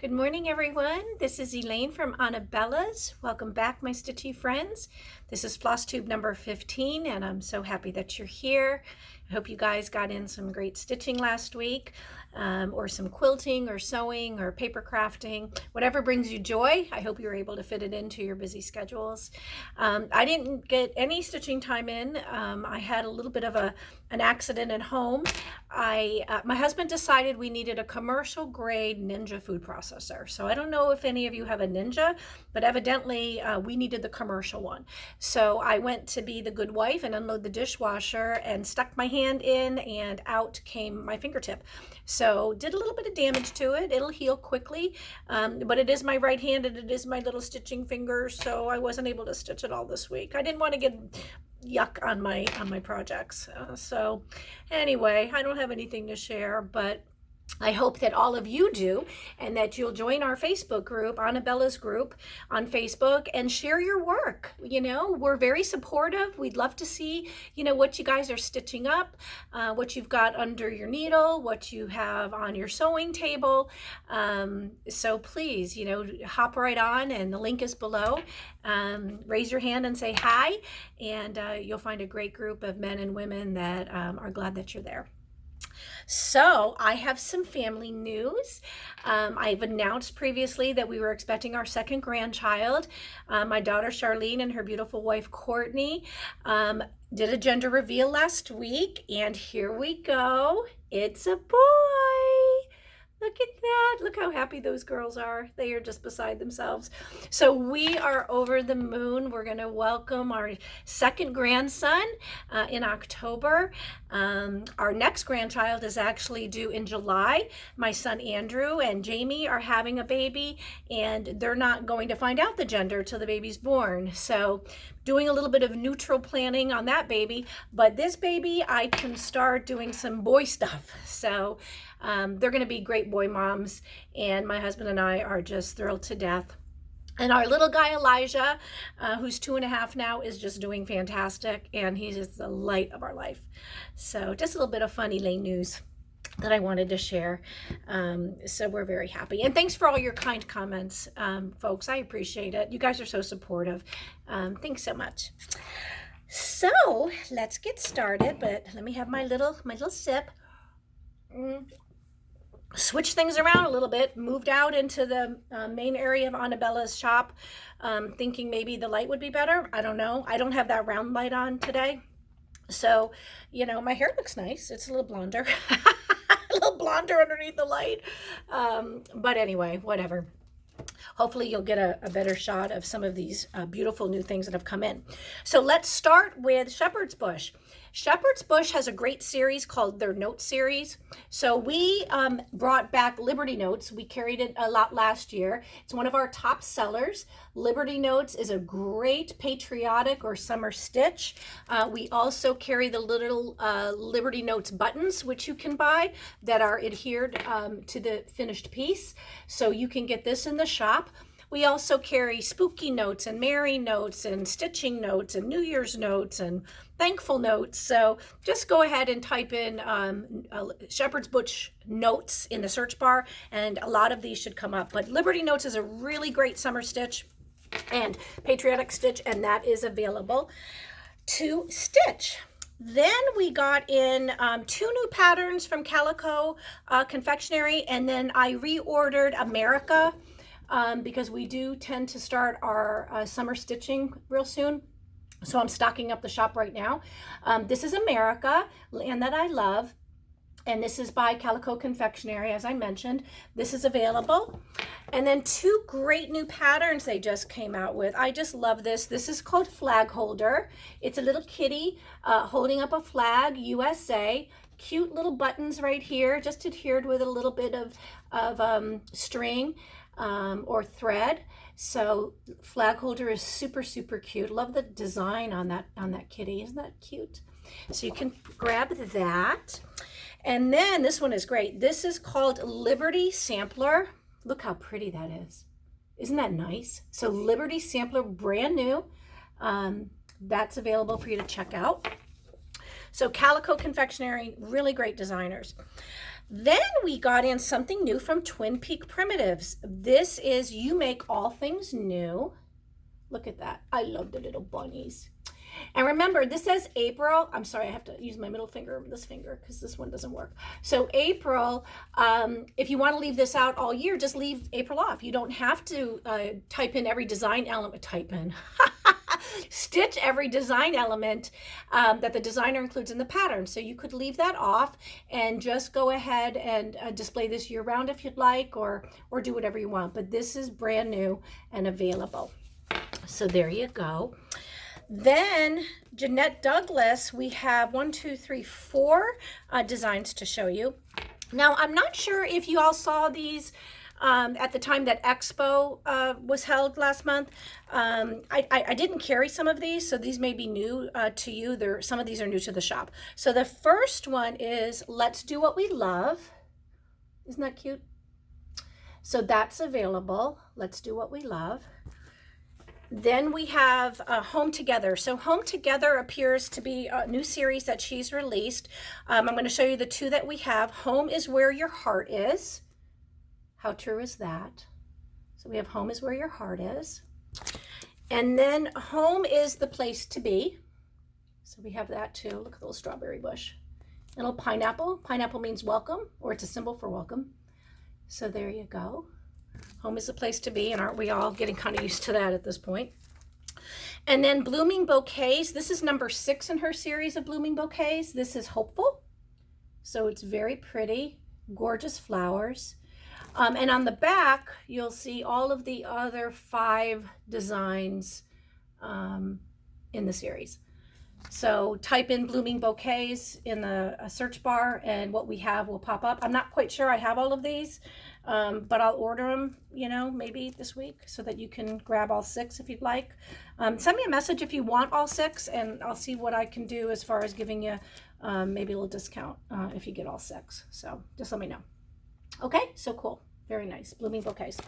Good morning, everyone. This is Elaine from Anabellas. Welcome back, my stitchy friends. This is Flosstube number 15, and I'm so happy that you're here. I hope you guys got in some great stitching last week, or some quilting or sewing or paper crafting, whatever brings you joy. I hope you were able to fit it into your busy schedules. I didn't get any stitching time in. I had a little bit of an accident at home. My husband decided we needed a commercial grade Ninja food processor. So I don't know if any of you have a Ninja, but evidently we needed the commercial one. So I went to be the good wife and unload the dishwasher and stuck my hand in, and out came my fingertip. So did a little bit of damage to it. It'll heal quickly, but it is my right hand and it is my little stitching finger, so I wasn't able to stitch it all this week. I didn't want to get yuck on my projects. So anyway, I don't have anything to share, but I hope that all of you do, and that you'll join our Facebook group, Anabella's group on Facebook, and share your work. You know, we're very supportive. We'd love to see, what you guys are stitching up, what you've got under your needle, what you have on your sewing table. So please, hop right on, and the link is below. Raise your hand and say hi, and you'll find a great group of men and women that are glad that you're there. So I have some family news. I've announced previously that we were expecting our second grandchild. My daughter Charlene and her beautiful wife Courtney did a gender reveal last week, and here we go. It's a boy. Look at that. Look how happy those girls are. They are just beside themselves. So we are over the moon. We're going to welcome our second grandson in October. Our next grandchild is actually due in July. My son Andrew and Jamie are having a baby, and they're not going to find out the gender till the baby's born. So doing a little bit of neutral planning on that baby, but this baby I can start doing some boy stuff. So they're going to be great boy moms, and my husband and I are just thrilled to death. And our little guy Elijah, who's 2.5 now, is just doing fantastic, and he's just the light of our life. So just a little bit of funny Elaine news that I wanted to share. So we're very happy. And thanks for all your kind comments, folks. I appreciate it. You guys are so supportive. Thanks so much. So let's get started, but let me have my little sip. Switch things around a little bit, moved out into the main area of Anabella's shop, thinking maybe the light would be better. I don't know. I don't have that round light on today. So, my hair looks nice. It's a little blonder, a little blonder underneath the light. But anyway, whatever. Hopefully you'll get a better shot of some of these beautiful new things that have come in. So let's start with Shepherd's Bush. Shepherd's Bush has a great series called their Note series. So we brought back Liberty Notes. We carried it a lot last year. It's one of our top sellers. Liberty Notes is a great patriotic or summer stitch. We also carry the little Liberty Notes buttons, which you can buy, that are adhered to the finished piece. So you can get this in the shop. We also carry spooky notes and merry notes and stitching notes and New Year's notes and thankful notes. So just go ahead and type in Shepherd's Bush notes in the search bar, and a lot of these should come up. But Liberty Notes is a really great summer stitch and patriotic stitch, and that is available to stitch. Then we got in 2 new patterns from Calico Confectionary, and then I reordered America, because we do tend to start our summer stitching real soon. So I'm stocking up the shop right now. This is America, land that I love. And this is by Calico Confectionary, as I mentioned. This is available. And then 2 great new patterns they just came out with. I just love this. This is called Flag Holder. It's a little kitty holding up a flag, USA. Cute little buttons right here, just adhered with a little bit of string or thread. So flag holder is super, super cute. Love the design on that kitty. Isn't that cute? So you can grab that. And then this one is great. This is called Liberty Sampler. Look how pretty that is. Isn't that nice? So Liberty Sampler, brand new. That's available for you to check out. So Calico Confectionary, really great designers. Then we got in something new from Twin Peak Primitives. This is You Make All Things New. Look at that. I love the little bunnies. And remember, this says April. I'm sorry, I have to use my middle finger, this finger, because this one doesn't work. So April, if you want to leave this out all year, just leave April off. You don't have to type in every design element, stitch every design element that the designer includes in the pattern. So you could leave that off and just go ahead and display this year round if you'd like, or do whatever you want. But this is brand new and available. So there you go. Then Jeanette Douglas, we have 1, 2, 3, 4 designs to show you. Now, I'm not sure if you all saw these at the time that Expo was held last month. I didn't carry some of these, so these may be new to you. Some of these are new to the shop. So the first one is Let's Do What We Love. Isn't that cute? So that's available. Let's Do What We Love. Then we have Home Together. So Home Together appears to be a new series that she's released. I'm going to show you the two that we have. Home is Where Your Heart Is. How true is that? So we have Home is Where Your Heart Is. And then Home is the Place to Be. So we have that too. Look at the little strawberry bush. A little pineapple. Pineapple means welcome, or it's a symbol for welcome. So there you go. Home is the place to be, and aren't we all getting kind of used to that at this point? And then Blooming Bouquets. This is number 6 in her series of Blooming Bouquets. This is Hopeful. So it's very pretty, gorgeous flowers. And on the back, you'll see all of the other 5 designs in the series. So type in Blooming Bouquets in the search bar, and what we have will pop up. I'm not quite sure I have all of these, but I'll order them, maybe this week, so that you can grab all 6 if you'd like. Send me a message if you want all 6, and I'll see what I can do as far as giving you maybe a little discount if you get all 6. So just let me know. Okay, so cool. Very nice. Blooming Bouquets.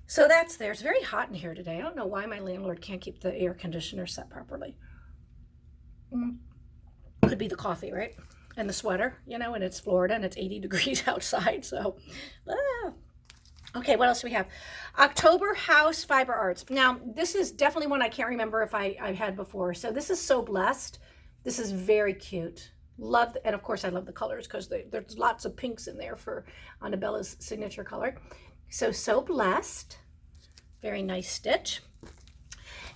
So that's there. It's very hot in here today. I don't know why my landlord can't keep the air conditioner set properly. Could be the coffee, right? And the sweater, and it's Florida and it's 80 degrees outside. So, okay, what else do we have? October House Fiber Arts. Now, this is definitely one I can't remember if I had before. So this is So Blessed. This is very cute. Love, and of course I love the colors because there's lots of pinks in there for Anabella's signature color. So Blessed. Very nice stitch.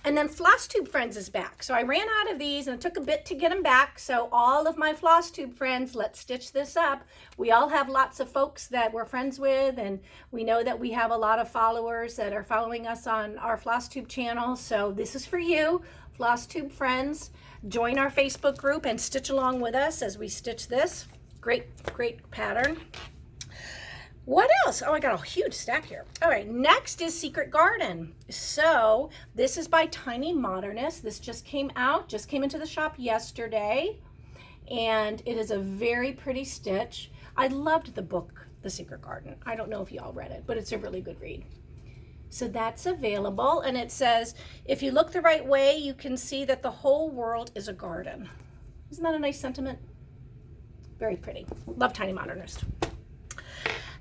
And then Flosstube Friends is back. So I ran out of these and it took a bit to get them back. So all of my Flosstube friends, let's stitch this up. We all have lots of folks that we're friends with, and we know that we have a lot of followers that are following us on our Flosstube channel. So this is for you, Flosstube Friends. Join our Facebook group and stitch along with us as we stitch this. Great pattern. What else? Oh, I got a huge stack here. All right, next is Secret Garden. So this is by Tiny Modernist. This just came into the shop yesterday, and it is a very pretty stitch. I loved the book, The Secret Garden. I don't know if y'all read it, but it's a really good read. So that's available, and it says, if you look the right way, you can see that the whole world is a garden. Isn't that a nice sentiment? Very pretty. Love Tiny Modernist.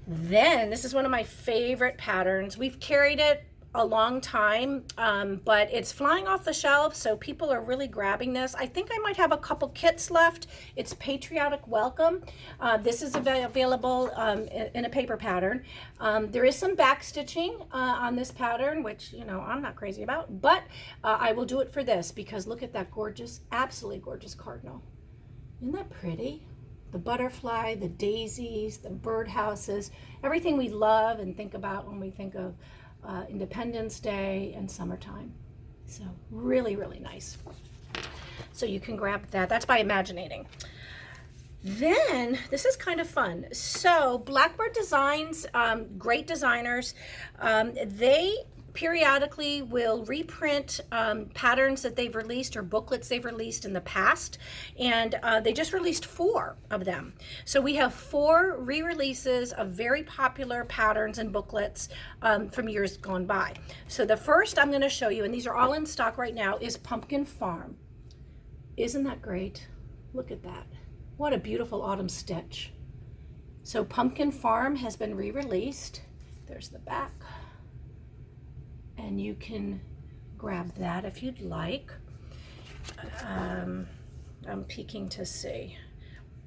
Then this is one of my favorite patterns. We've carried it a long time, but it's flying off the shelf, so people are really grabbing this. I think I might have a couple kits left. It's Patriotic Welcome. This is available in a paper pattern. There is some back stitching on this pattern, which I'm not crazy about, but I will do it for this because look at that gorgeous, absolutely gorgeous cardinal. Isn't that pretty? The butterfly, the daisies, the birdhouses, everything we love and think about when we think of Independence Day and summertime. So really, really nice. So you can grab that. That's by Imaginating. Then this is kind of fun. So Blackbird Designs, great designers. They periodically will reprint patterns that they've released or booklets they've released in the past, and they just released 4 of them. So we have 4 re-releases of very popular patterns and booklets from years gone by. So the first I'm going to show you, and these are all in stock right now, is Pumpkin Farm. Isn't that great? Look at that. What a beautiful autumn stitch. So Pumpkin Farm has been re-released. There's the back. And you can grab that if you'd like. I'm peeking to see.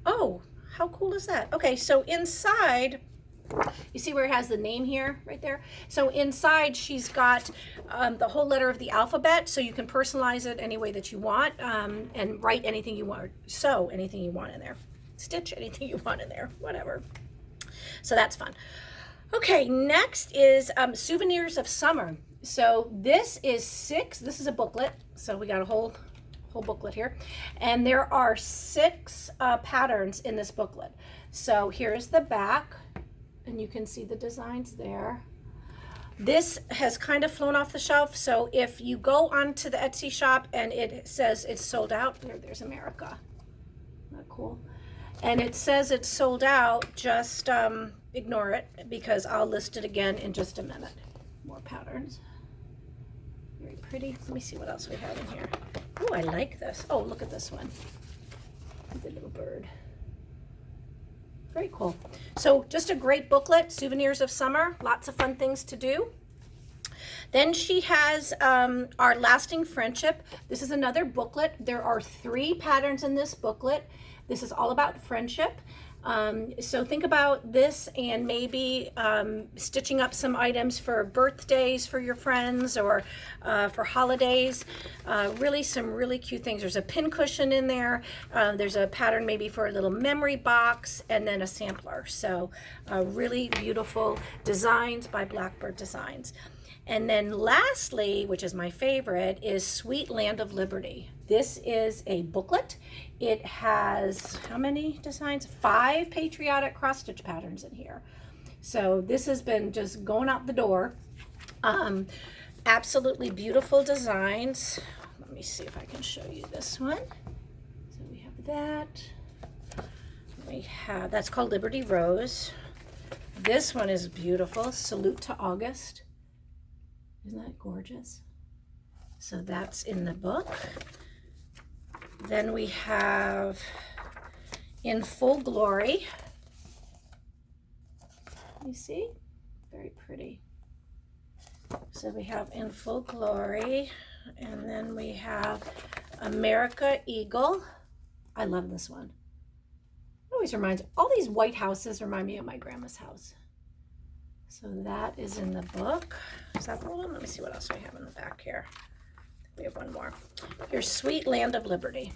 Oh, how cool is that? Okay, so inside, you see where it has the name here, right there? So inside she's got the whole letter of the alphabet, so you can personalize it any way that you want, and write anything you want, sew anything you want in there, stitch anything you want in there, whatever. So that's fun. Okay, next is Souvenirs of Summer. So this is this is a booklet, so we got a whole booklet here, and there are 6 patterns in this booklet. So here's the back, and you can see the designs there. This has kind of flown off the shelf, so if you go onto the Etsy shop and it says it's sold out, there's America. Isn't that cool? And it says it's sold out, just ignore it, because I'll list it again in just a minute. More patterns. Very pretty. Let me see what else we have in here. Oh, I like this. Oh, look at this one. The little bird. Very cool. So just a great booklet, Souvenirs of Summer. Lots of fun things to do. Then she has Our Lasting Friendship. This is another booklet. There are 3 patterns in this booklet. This is all about friendship. So think about this and maybe stitching up some items for birthdays for your friends, or for holidays. Really some really cute things. There's a pin cushion in there. There's a pattern maybe for a little memory box, and then a sampler. So really beautiful designs by Blackbird Designs. And then lastly, which is my favorite, is Sweet Land of Liberty. This is a booklet. It has, how many designs? 5 patriotic cross-stitch patterns in here. So this has been just going out the door. Absolutely beautiful designs. Let me see if I can show you this one. So we have that. We have, that's called Liberty Rose. This one is beautiful, Salute to August. Isn't that gorgeous? So that's in the book. Then we have In Full Glory. You see? Very pretty. So we have In Full Glory, and then we have America Eagle. I love this one. It always reminds, all these white houses remind me of my grandma's house. So that is in the book. Is that the one? Let me see what else we have in the back here. We have one more. Here's Sweet Land of Liberty.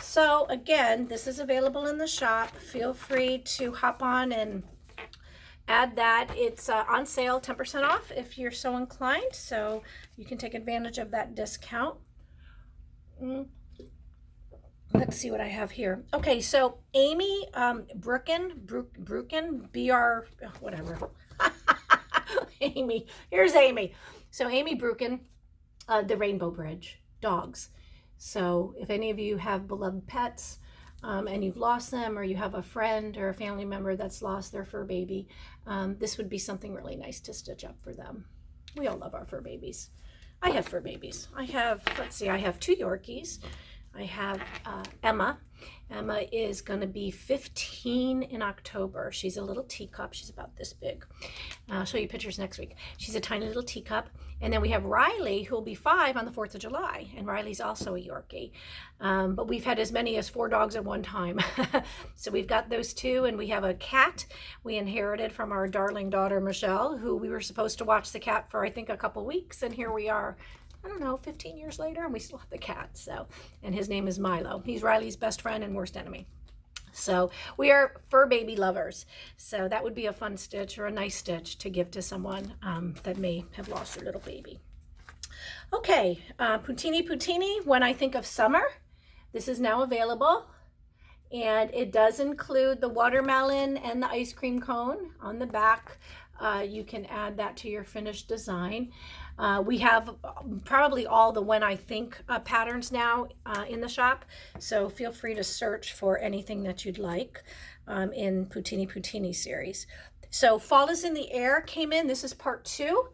So again, this is available in the shop. Feel free to hop on and add that. It's on sale, 10% off if you're so inclined. So you can take advantage of that discount. Let's see what I have here. Okay, so Amy Brucken, B-R, whatever. Amy, here's Amy. So Amy Brucken, the Rainbow Bridge, dogs. So if any of you have beloved pets and you've lost them, or you have a friend or a family member that's lost their fur baby, this would be something really nice to stitch up for them. We all love our fur babies. I have fur babies. I have, let's see, I have 2 Yorkies. I have Emma. Emma is going to be 15 in October. She's a little teacup. She's about this big. I'll show you pictures next week. She's a tiny little teacup. And then we have Riley, who will be 5 on the 4th of July. And Riley's also a Yorkie. But we've had as many as 4 dogs at one time. So we've got those 2. And we have a cat we inherited from our darling daughter, Michelle, who we were supposed to watch the cat for, I think, a couple weeks. And here we are, I don't know, 15 years later, and we still have the cat. So, and his name is Milo. He's Riley's best friend and worst enemy. So we are fur baby lovers. So that would be a fun stitch, or a nice stitch to give to someone that may have lost their little baby. Okay, Puntini, When I Think of Summer. This is now available. And it does include the watermelon and the ice cream cone on the back. You can add that to your finished design. We have probably all the When I Think patterns now in the shop, so feel free to search for anything that you'd like in Puntini series. So Fall is in the Air came in. This is part 2.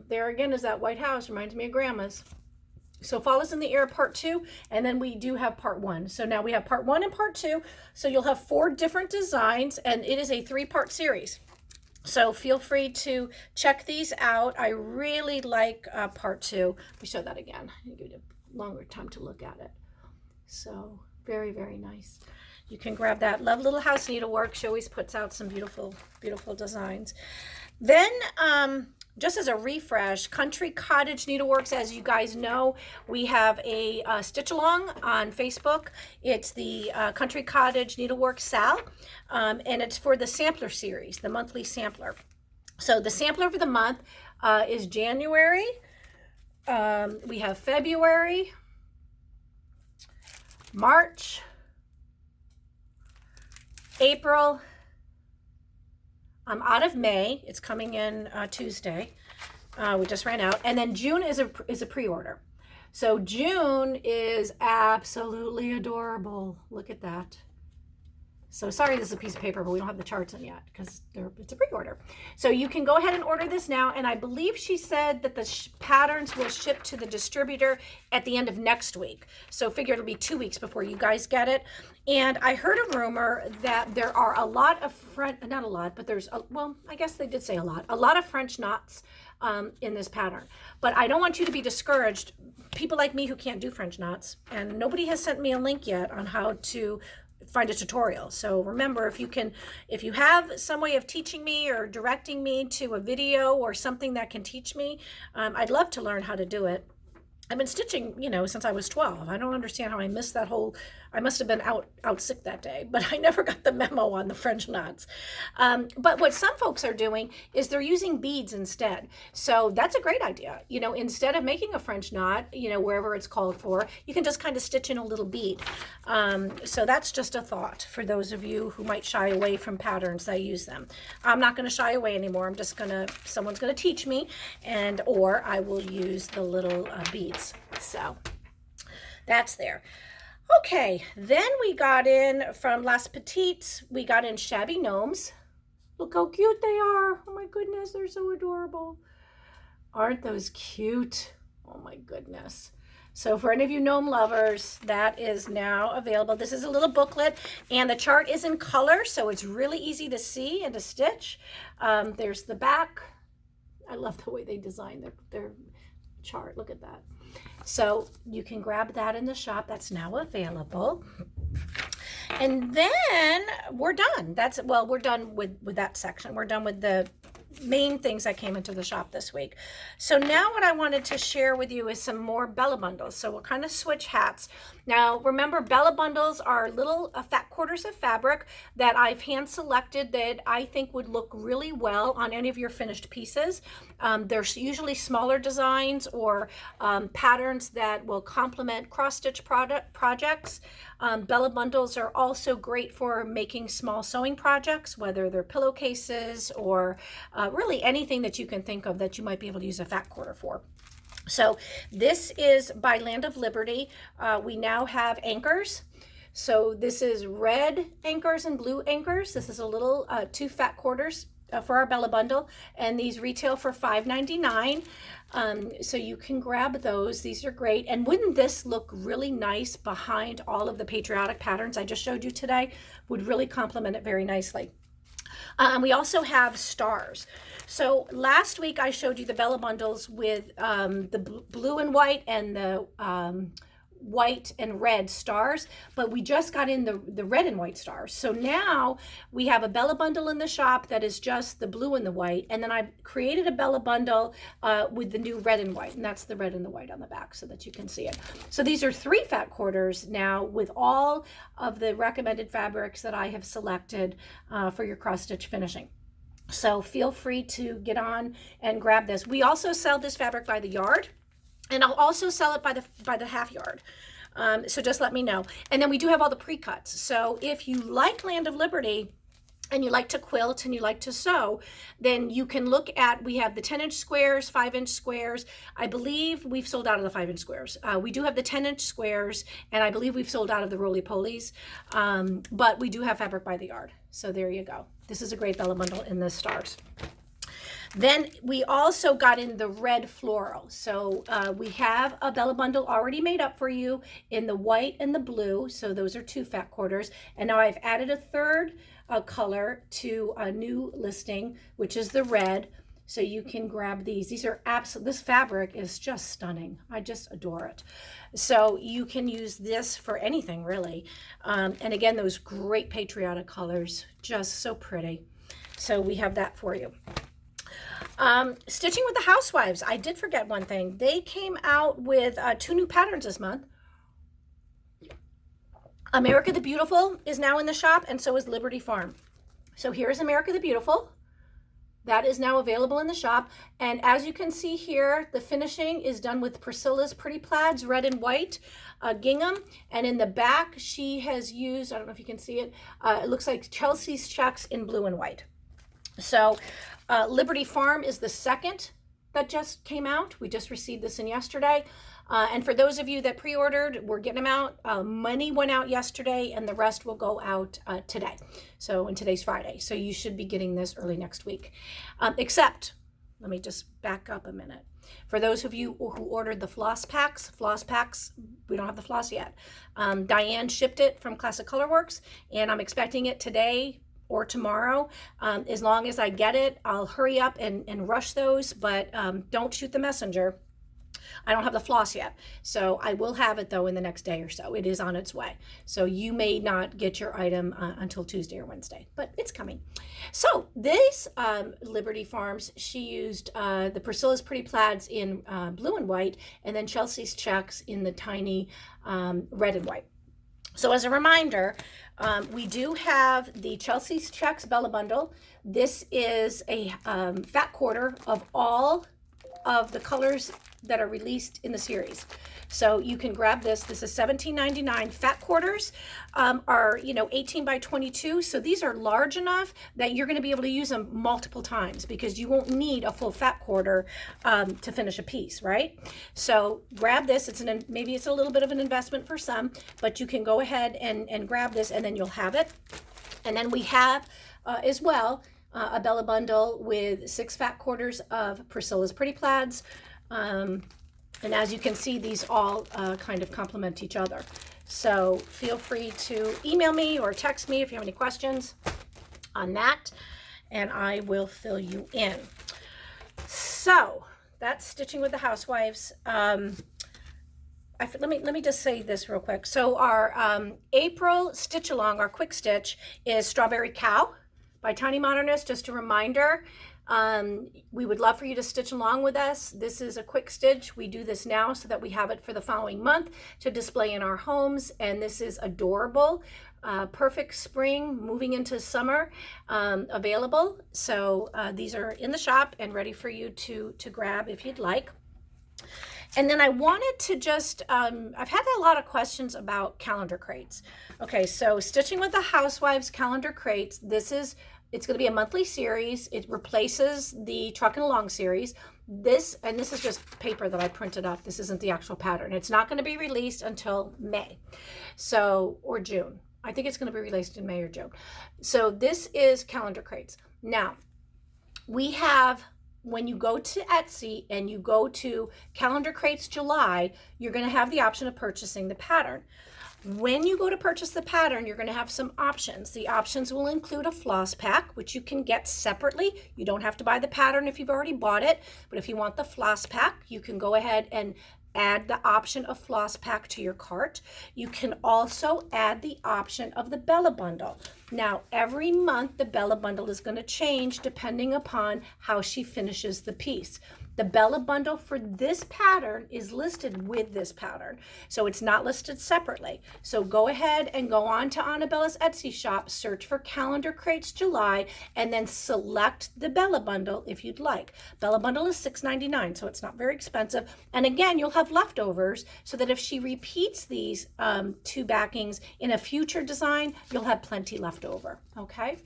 There again is that white house, reminds me of Grandma's. So Fall is in the Air part 2, and then we do have part 1. So now we have part 1 and part 2. So you'll have 4 different designs, and it is a 3-part series. So feel free to check these out. I really like part 2. Let me show that again. I'll give you a longer time to look at it. So very, very nice. You can grab that. Love Little House Needlework. She always puts out some beautiful, beautiful designs. Then, just as a refresh, Country Cottage Needleworks, as you guys know, we have a stitch along on Facebook. It's the Country Cottage Needlework SAL, and it's for the sampler series, the monthly sampler. So the sampler for the month is January. We have February, March, April. I'm out of May. It's coming in Tuesday. We just ran out. And then June is a pre-order. So June is absolutely adorable. Look at that. So sorry this is a piece of paper, but we don't have the charts in yet because it's a pre-order. So you can go ahead and order this now. And I believe she said that the patterns will ship to the distributor at the end of next week. So figure it'll be 2 weeks before you guys get it. And I heard a rumor that there are a lot of not a lot, but there's, well, I guess they did say a lot of French knots in this pattern. But I don't want you to be discouraged. People like me who can't do French knots, and nobody has sent me a link yet on how to find a tutorial. So remember, if you have some way of teaching me or directing me to a video or something that can teach me, I'd love to learn how to do it. I've been stitching, since I was 12. I don't understand how I missed that I must have been out sick that day, but I never got the memo on the French knots. But what some folks are doing is they're using beads instead. So that's a great idea. Instead of making a French knot, wherever it's called for, you can just kind of stitch in a little bead. So that's just a thought for those of you who might shy away from patterns that use them. I'm not going to shy away anymore. Someone's going to teach me, or I will use the little beads. So that's there. Okay, then we got in from Las Petites, we got in Shabby Gnomes. Look how cute they are. Oh my goodness, they're so adorable. Aren't those cute? Oh my goodness. So for any of you gnome lovers, that is now available. This is a little booklet, and the chart is in color, so it's really easy to see and to stitch. There's the back. I love the way they design their chart. Look at that. So you can grab that in the shop. That's now available. And then we're done. We're done with that section. We're done with the main things that came into the shop this week. So now what I wanted to share with you is some more BellaBundles. So we'll kind of switch hats. Now remember, BellaBundles are little fat quarters of fabric that I've hand selected that I think would look really well on any of your finished pieces. There's usually smaller designs or patterns that will complement cross-stitch projects. BellaBundles are also great for making small sewing projects, whether they're pillowcases or really anything that you can think of that you might be able to use a fat quarter for. So this is by Land of Liberty. We now have anchors. So this is red anchors and blue anchors. This is a little 2 fat quarters for our BellaBundle, and these retail for $5.99. So you can grab those. These are great. And wouldn't this look really nice behind all of the patriotic patterns I just showed you today? Would really complement it very nicely. And we also have stars. So last week I showed you the BellaBundles with the blue and white and the white and red stars, but we just got in the red and white stars. So now we have a BellaBundle in the shop that is just the blue and the white, and then I've created a BellaBundle with the new red and white, and that's the red and the white on the back so that you can see it. So these are 3 fat quarters now with all of the recommended fabrics that I have selected for your cross-stitch finishing. So feel free to get on and grab this. We also sell this fabric by the yard, and I'll also sell it by the half yard. So just let me know. And then we do have all the pre-cuts. So if you like Land of Liberty and you like to quilt and you like to sew, then you can look at, we have the 10-inch squares, 5-inch squares. I believe we've sold out of the 5-inch squares. We do have the 10-inch squares, and I believe we've sold out of the roly-polies. But we do have fabric by the yard. So there you go. This is a great BellaBundle in the stars. Then we also got in the red floral. So we have a BellaBundle already made up for you in the white and the blue. So those are 2 fat quarters. And now I've added a third color to a new listing, which is the red. So you can grab these. These are this fabric is just stunning. I just adore it. So you can use this for anything really. And again, those great patriotic colors, just so pretty. So we have that for you. Stitching with the Housewives. I did forget one thing. They came out with 2 new patterns this month. America the Beautiful is now in the shop, and so is Liberty Farm. So here's America the Beautiful. That is now available in the shop. And as you can see here, the finishing is done with Priscilla's Pretty Plaids, red and white gingham. And in the back, she has used, I don't know if you can see it, it looks like Chelsea's checks in blue and white. So Liberty Farm is the second that just came out. We just received this in yesterday. And for those of you that pre-ordered, we're getting them out. Money went out yesterday and the rest will go out today. So, and today's Friday. So you should be getting this early next week. Except, let me just back up a minute. For those of you who ordered the FlossPaks, we don't have the floss yet. Diane shipped it from Classic Colorworks and I'm expecting it today or tomorrow. As long as I get it, I'll hurry up and rush those, but don't shoot the messenger. I don't have the floss yet, so I will have it though in the next day or so. It is on its way. So you may not get your item until Tuesday or Wednesday, but it's coming. So this Liberty Farms, she used the Priscilla's Pretty Plaids in blue and white, and then Chelsea's checks in the tiny red and white. So as a reminder, we do have the Chelsea's checks BellaBundle. This is a fat quarter of all of the colors that are released in the series. So you can grab this. This is $17.99. Fat quarters are 18 by 22. So these are large enough that you're going to be able to use them multiple times because you won't need a full fat quarter to finish a piece, right? So grab this. Maybe it's a little bit of an investment for some, but you can go ahead and grab this and then you'll have it. And then we have as well a BellaBundle with 6 fat quarters of Priscilla's Pretty Plaids. And as you can see, these all kind of complement each other. So feel free to email me or text me if you have any questions on that, and I will fill you in. So that's Stitching with the Housewives. Let me just say this real quick. So our April stitch along, our quick stitch, is Strawberry Cow by Tiny Modernist. Just a reminder, we would love for you to stitch along with us. This is a quick stitch. We do this now so that we have it for the following month to display in our homes. And this is adorable, perfect spring, moving into summer, available. So these are in the shop and ready for you to grab if you'd like. And then I wanted to just, I've had a lot of questions about calendar crates. Okay, so Stitching with the Housewives calendar crates, it's going to be a monthly series. It replaces the Truck and Along series. This is just paper that I printed up. This isn't the actual pattern. It's not going to be released until May, or June. I think it's going to be released in May or June. So this is calendar crates. Now, we have, when you go to Etsy and you go to Calendar Crates July, you're going to have the option of purchasing the pattern. When you go to purchase the pattern, you're going to have some options. The options will include a FlossPak, which you can get separately. You don't have to buy the pattern if you've already bought it, but if you want the FlossPak, you can go ahead and add the option of FlossPak to your cart. You can also add the option of the BellaBundle. Now, every month the BellaBundle is going to change depending upon how she finishes the piece. The BellaBundle for this pattern is listed with this pattern, so it's not listed separately. So go ahead and go on to Anabella's Etsy shop, search for Calendar Crates July, and then select the BellaBundle if you'd like. BellaBundle is $6.99, so it's not very expensive. And again, you'll have leftovers so that if she repeats these 2 backings in a future design, you'll have plenty left over, okay?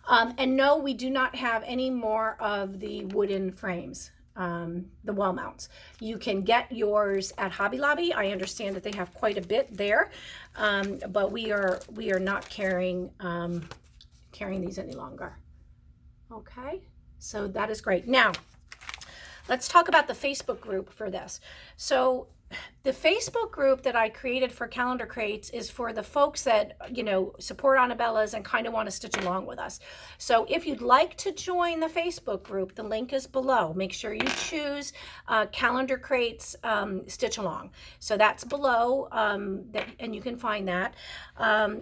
And no, we do not have any more of the wooden frames, the wall mounts. You can get yours at Hobby Lobby. I understand that they have quite a bit there, but we are not carrying these any longer. Okay. So that is great. Now, let's talk about the Facebook group for this. So the Facebook group that I created for Calendar Crates is for the folks that, you know, support Anabellas and kind of want to stitch along with us. So if you'd like to join the Facebook group, the link is below. Make sure you choose Calendar Crates Stitch Along. So that's below, and you can find that.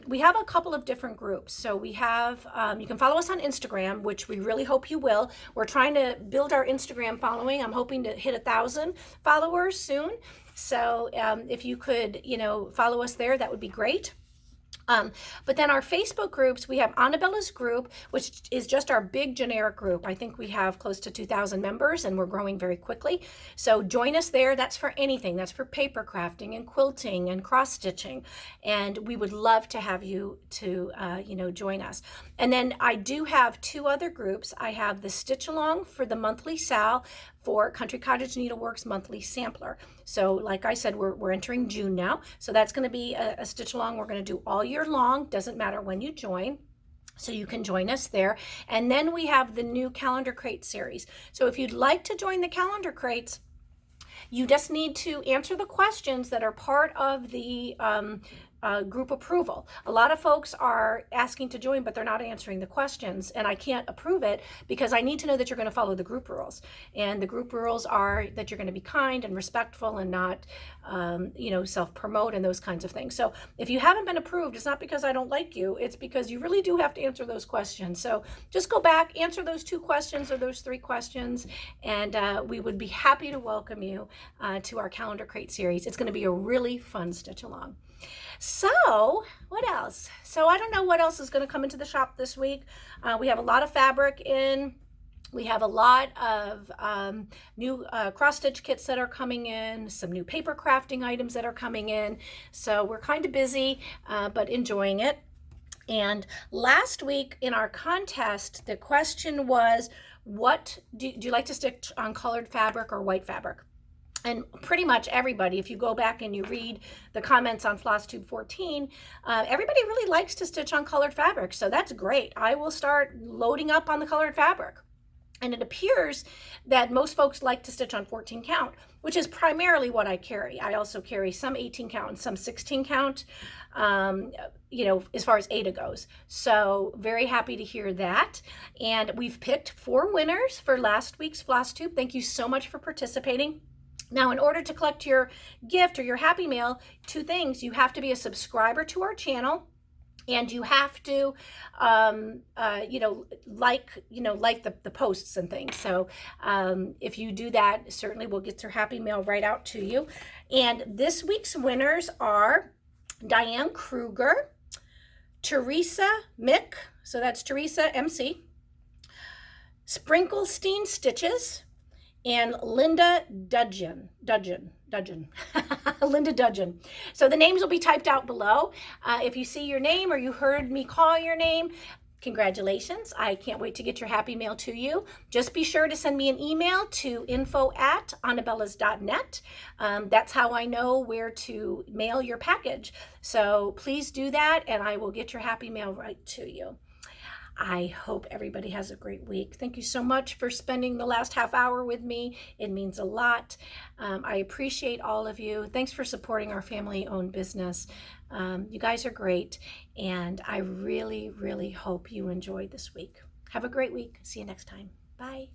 We have a couple of different groups. So we have, you can follow us on Instagram, which we really hope you will. We're trying to build our Instagram following. I'm hoping to hit 1,000 followers soon. So if you could, you know, follow us there, that would be great. But then our Facebook groups, we have Anabella's group, which is just our big generic group. I think we have close to 2,000 members and we're growing very quickly. So join us there. That's for anything. That's for paper crafting and quilting and cross stitching. And we would love to have you to, you know, join us. And then I do have 2 other groups. I have the Stitch Along for the monthly SAL for Country Cottage Needleworks monthly sampler. So like I said, we're entering June now. So that's going to be a stitch along we're going to do all year long. Doesn't matter when you join. So you can join us there. And then we have the new Calendar Crate series. So if you'd like to join the Calendar Crates, you just need to answer the questions that are part of the group approval. A lot of folks are asking to join, but they're not answering the questions, and I can't approve it because I need to know that you're going to follow the group rules. And the group rules are that you're going to be kind and respectful and not, you know, self-promote and those kinds of things. So if you haven't been approved, it's not because I don't like you, it's because you really do have to answer those questions. So just go back, answer those 2 questions or those 3 questions, and we would be happy to welcome you to our Calendar Crate series. It's going to be a really fun stitch along. So what else? So I don't know what else is going to come into the shop this week. We have a lot of fabric in. We have a lot of new cross stitch kits that are coming in, some new paper crafting items that are coming in. So we're kind of busy, but enjoying it. And last week in our contest, the question was, what do you like to stitch on colored fabric or white fabric? And pretty much everybody, if you go back and you read the comments on Flosstube 14, everybody really likes to stitch on colored fabric. So that's great. I will start loading up on the colored fabric. And it appears that most folks like to stitch on 14 count, which is primarily what I carry. I also carry some 18 count and some 16 count, you know, as far as Ada goes. So very happy to hear that. And we've picked 4 winners for last week's Flosstube. Thank you so much for participating. Now, in order to collect your gift or your Happy Mail, 2 things. You have to be a subscriber to our channel, and you have to, you know, like the posts and things. So if you do that, certainly we'll get your Happy Mail right out to you. And this week's winners are Diane Krueger, Teresa Mc, so that's Teresa MC, Sprinklesteen Stitches, and Linda Dudgeon. Linda Dudgeon. So the names will be typed out below. If you see your name or you heard me call your name, congratulations. I can't wait to get your Happy Mail to you. Just be sure to send me an email to info@anabellas.net. That's how I know where to mail your package. So please do that, and I will get your Happy Mail right to you. I hope everybody has a great week. Thank you so much for spending the last half hour with me. It means a lot. I appreciate all of you. Thanks for supporting our family-owned business. You guys are great, and I really, really hope you enjoyed this week. Have a great week. See you next time. Bye.